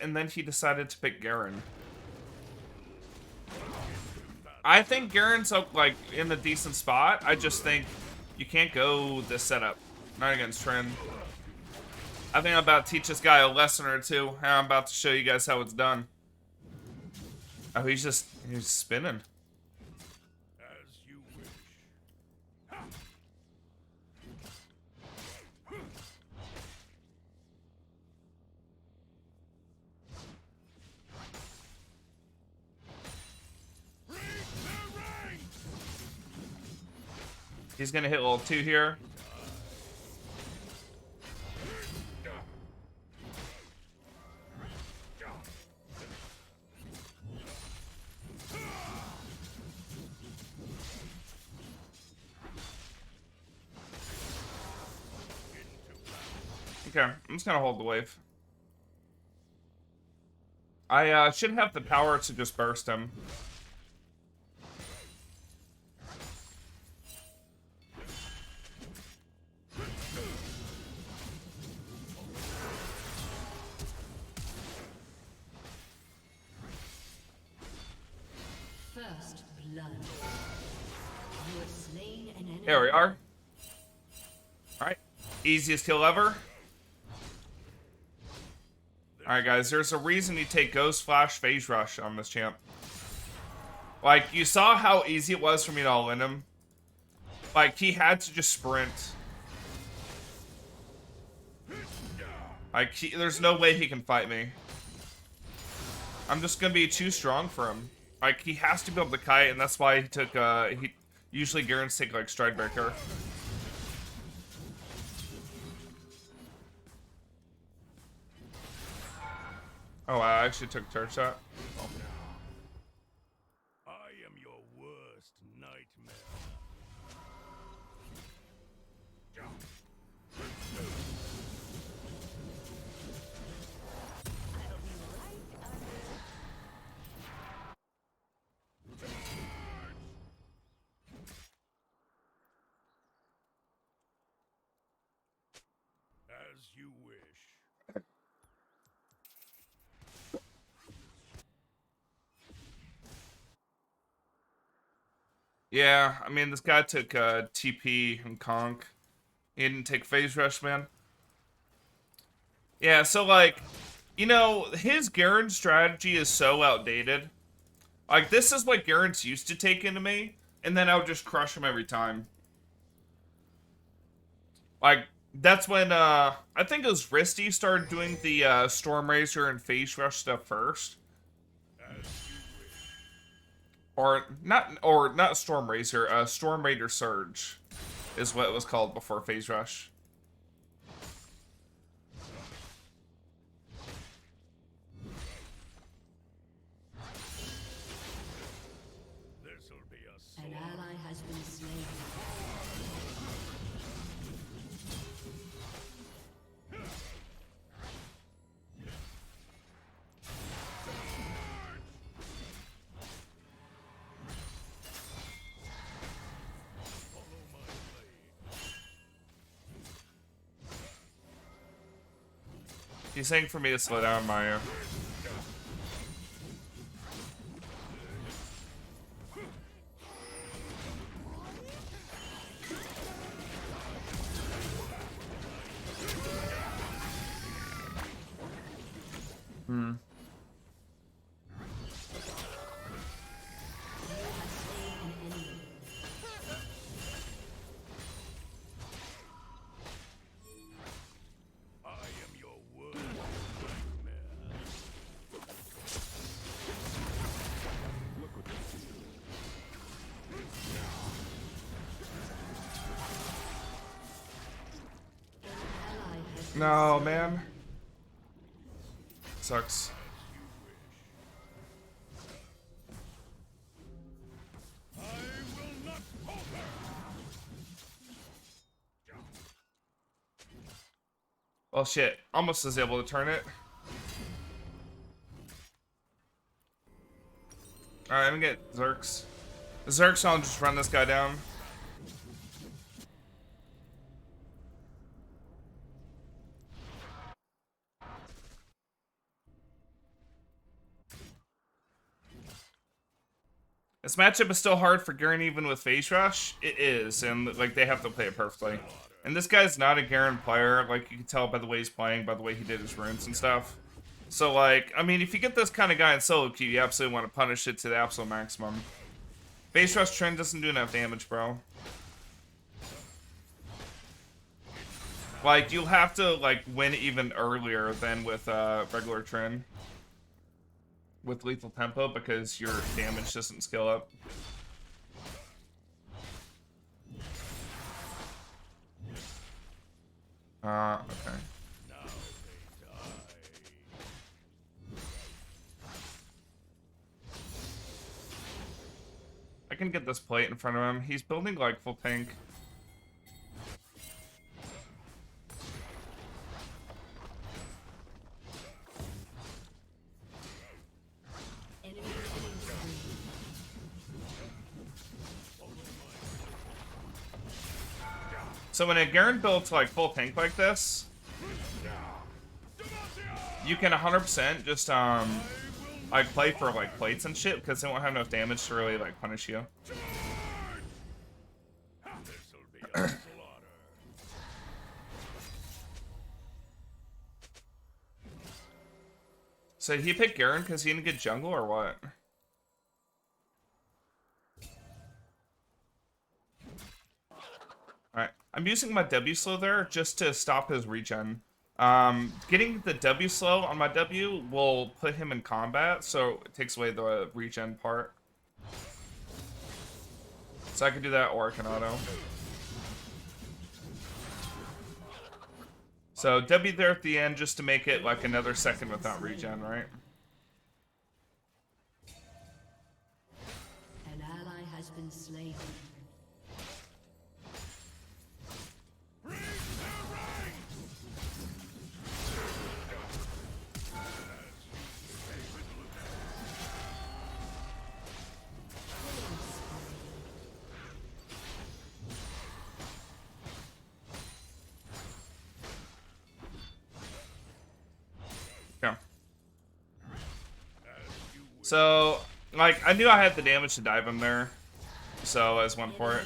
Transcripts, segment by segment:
and then he decided to pick Garen. I think Garen's up, like, in a decent spot. I just think you can't go this setup. Not against Trynd. I think I'm about to teach this guy a lesson or two. And I'm about to show you guys how it's done. Oh, he's spinning. As you wish. He's gonna hit level 2 here. Okay, I'm just gonna hold the wave. I should have the power to just burst him. First blood. You have slain an enemy. There we are. Alright. Easiest kill ever. Alright guys, there's a reason you take Ghost Flash Phase Rush on this champ. Like, you saw how easy it was for me to all-in him. Like, he had to just sprint. Like, there's no way he can fight me. I'm just gonna be too strong for him. Like, he has to be able to kite, and that's why he took, usually Garen's take, like, Stride Breaker. Oh, I actually took turret shot. Oh. I am your worst nightmare. As you wish. Yeah, I mean, this guy took TP and Conk. He didn't take Phase Rush, man. Yeah, so, like, you know, his Garen strategy is so outdated. Like, this is what Garen's used to take into me, and then I would just crush him every time. Like, that's when, I think it was Risty started doing the Storm Razor and Phase Rush stuff first. Or not Storm Razor, Storm Raider Surge is what it was called before Phase Rush. This'll be a An ally has been slain. He's saying for me to slow down, Maya. I am your worst nightmare. Ally has been No, slain. man. Sucks. I will not falter. Well, shit. Almost was able to turn it. Alright, I'm gonna get Zerks. Zerks, I'll just run this guy down. This matchup is still hard for Garen even with Phase Rush. It is, and like they have to play it perfectly. And this guy's not a Garen player, like you can tell by the way he's playing, by the way he did his runes and stuff. So like, I mean, if you get this kind of guy in solo queue, you absolutely want to punish it to the absolute maximum. Phase Rush Trynd doesn't do enough damage, bro. Like, you'll have to like win even earlier than with regular Trynd. With lethal tempo because your damage doesn't scale up. Okay. I can get this plate in front of him. He's building like full tank. So when a Garen builds like full tank like this, you can 100% just like play for like plates and shit because they won't have enough damage to really like punish you. So did he pick Garen because he didn't get jungle or what? Alright, I'm using my W slow there just to stop his regen. Getting the W slow on my W will put him in combat, so it takes away the regen part. So I can do that or I can auto. So W there at the end just to make it like another second without regen, right? An ally has been slain. Yeah. So, like, I knew I had the damage to dive him there. So I just went for it.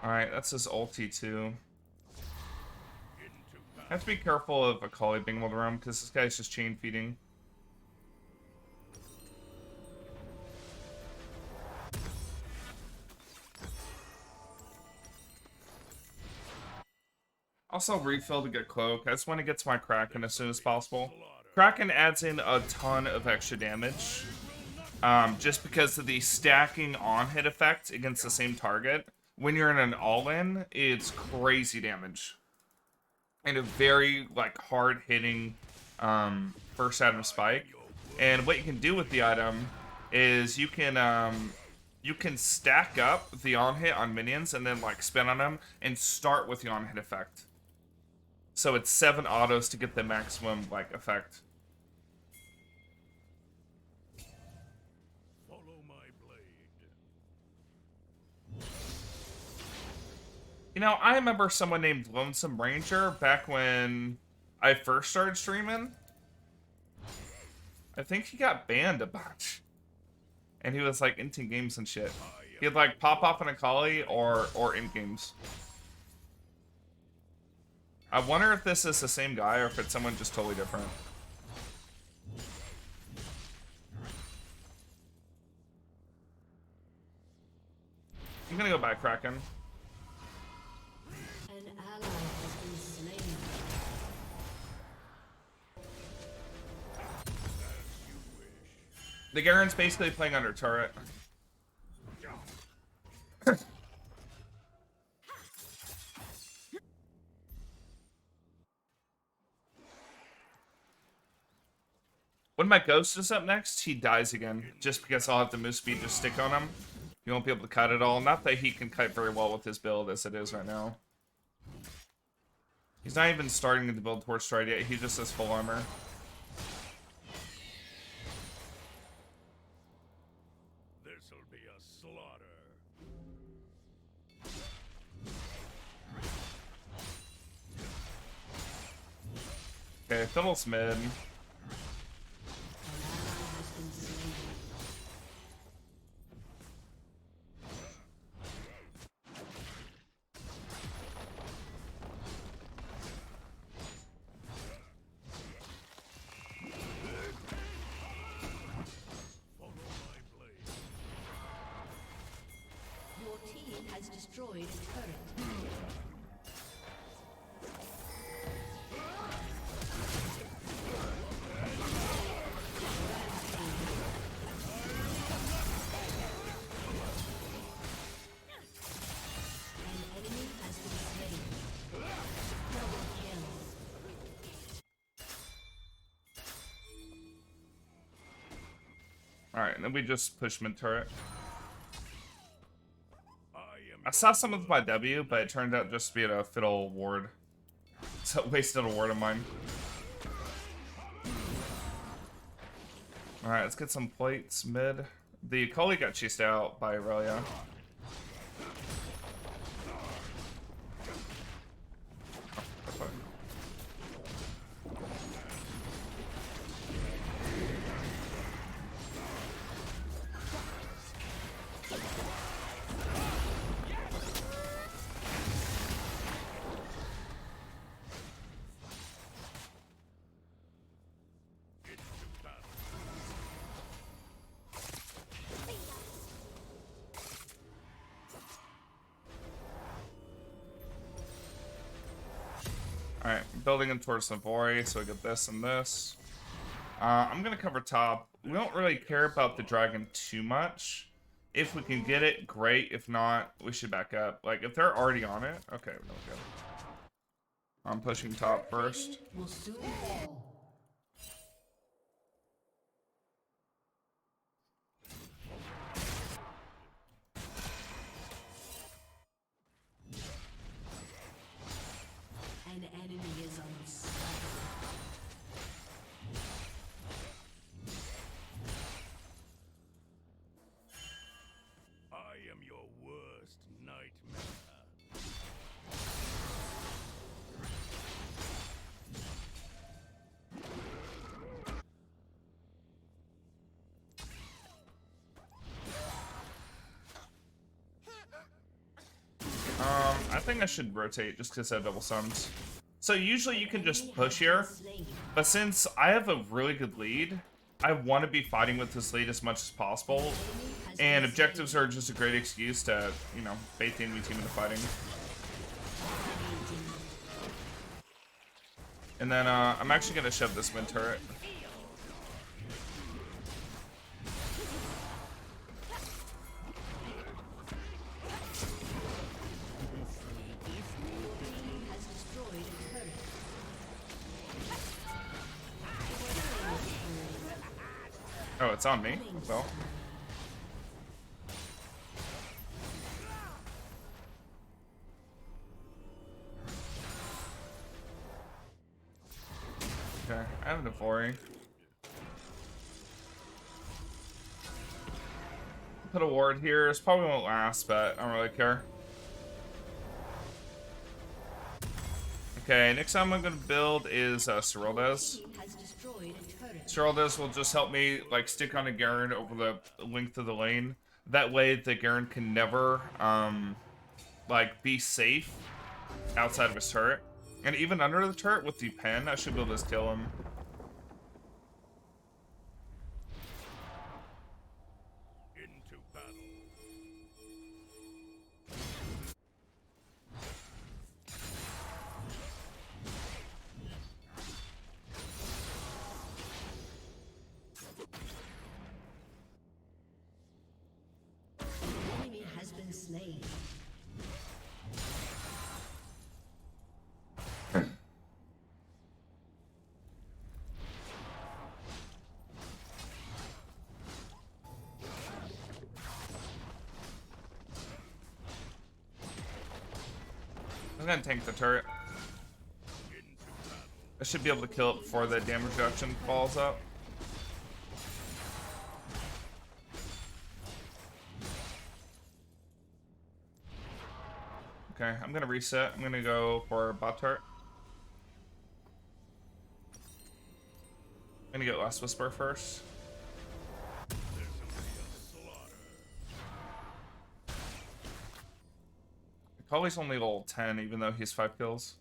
Alright, that's his ulti too. I have to be careful of Akali being able to roam because this guy's just chain feeding. Also refill to get cloak. I just want to get to my Kraken as soon as possible. Kraken adds in a ton of extra damage. Just because of the stacking on-hit effect against the same target. When you're in an all-in, it's crazy damage. And a very like hard-hitting first item spike. And what you can do with the item is you can stack up the on-hit on minions and then like spin on them and start with the on-hit effect. So it's 7 autos to get the maximum like effect. Follow my blade. You know, I remember someone named Lonesome Ranger back when I first started streaming. I think he got banned a bunch. And he was like into games and shit. He'd like pop off an Akali or in games. I wonder if this is the same guy or if it's someone just totally different. I'm gonna go back Kraken. An ally has been slain. The Garen's basically playing under turret. When my Ghost is up next, he dies again. Just because I'll have the move speed to stick on him. You won't be able to kite at all. Not that he can kite very well with his build as it is right now. He's not even starting to build towards Stride yet. He just has full armor. This'll be a slaughter. Okay, Fiddle's mid. An ally has been slain. Follow my blade. Your team has destroyed a turret. An enemy has been slain. Double kill. Alright, and then we just push mid turret. I am I saw some of my W, but it turned out just to be a Fiddle ward. So wasted a ward of mine. Alright, let's get some plates mid. The Cully got chased out by Aurelia. That's fine. into battle. Alright, building in towards Savoy, so we get this and this. I'm gonna cover top. We don't really care about the dragon too much. If we can get it, great. If not, we should back up. Like, if they're already on it, okay, no good. I'm pushing top first. Will soon fall. An enemy is unstoppable. I am your worst nightmare. I think I should rotate just because I have double suns. So usually you can just push here, Slain. but since I have a really good lead, I want to be fighting with this lead as much as possible. And objectives are just a great excuse to, you know, bait the enemy team into fighting. And then I'm actually going to shove this mid turret. Has destroyed a turret. Oh, it's on me. Well, okay, I have an Evori. Put a ward here. This probably won't last, but I don't really care. Okay, next time I'm gonna build is Seroldes. Team has destroyed a turret. Seroldes will just help me like stick on a Garen over the length of the lane. That way the Garen can never like be safe outside of his turret. And even under the turret with the pen, I should be able to just kill him. Into battle. Enemy has been slain. I'm gonna tank the turret. I should be able to kill it before the damage reduction falls up. Okay, I'm gonna reset. I'm gonna go for bot turret. gonna get Last Whisper first. Colley's only level 10, even though he's 5 kills.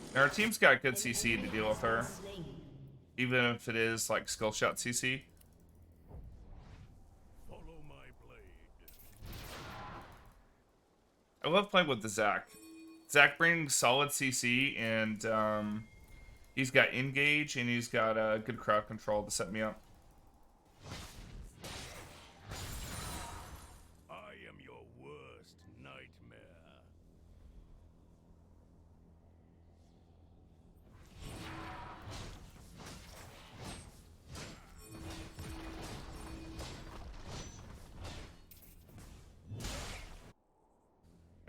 And our team's got good CC to deal with her, even if it is like skill shot CC. Follow my blade. I love playing with the Zac. Zac brings solid CC, and he's got engage, and he's got good crowd control to set me up. I am your worst nightmare.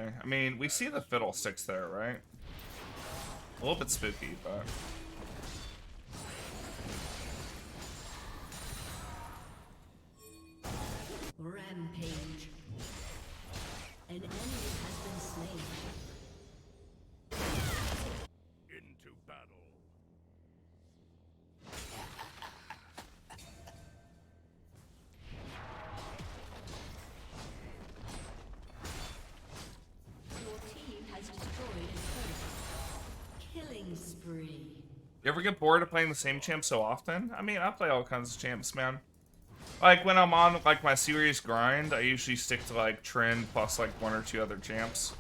Okay. I mean, we see the fiddlesticks there, right? A little bit spooky, but... Rampage. An enemy has been slain. Into battle. Your team has destroyed a turret. Killing spree. You ever get bored of playing the same champ so often? I mean, I play all kinds of champs, man. Like, when I'm on, like, my serious grind, I usually stick to, like, Trynd plus, like, 1 or 2 other champs.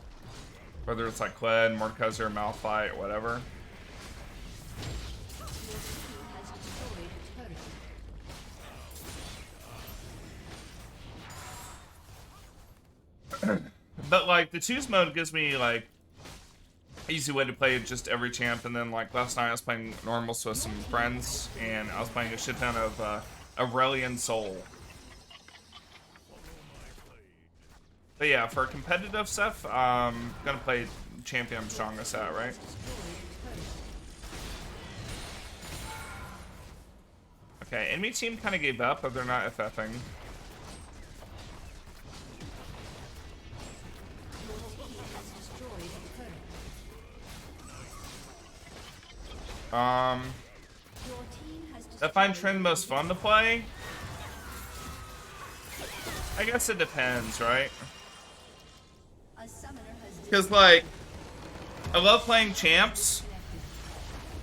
Whether it's, like, Kled, Mordekaiser, Malphite, or whatever. Your team has destroyed a turret. But, like, the choose mode gives me, like, easy way to play just every champ. And then, like, last night I was playing normals with some friends, and I was playing a shit ton of, Aurelian Soul. But yeah, for competitive stuff, gonna play champion I'm strongest at, right? Okay, enemy team kind of gave up, but they're not FFing. I find Trynd most fun to play. I guess it depends, right? Because, like, I love playing champs.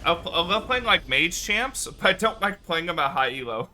I love playing, like, mage champs, but I don't like playing them at high elo.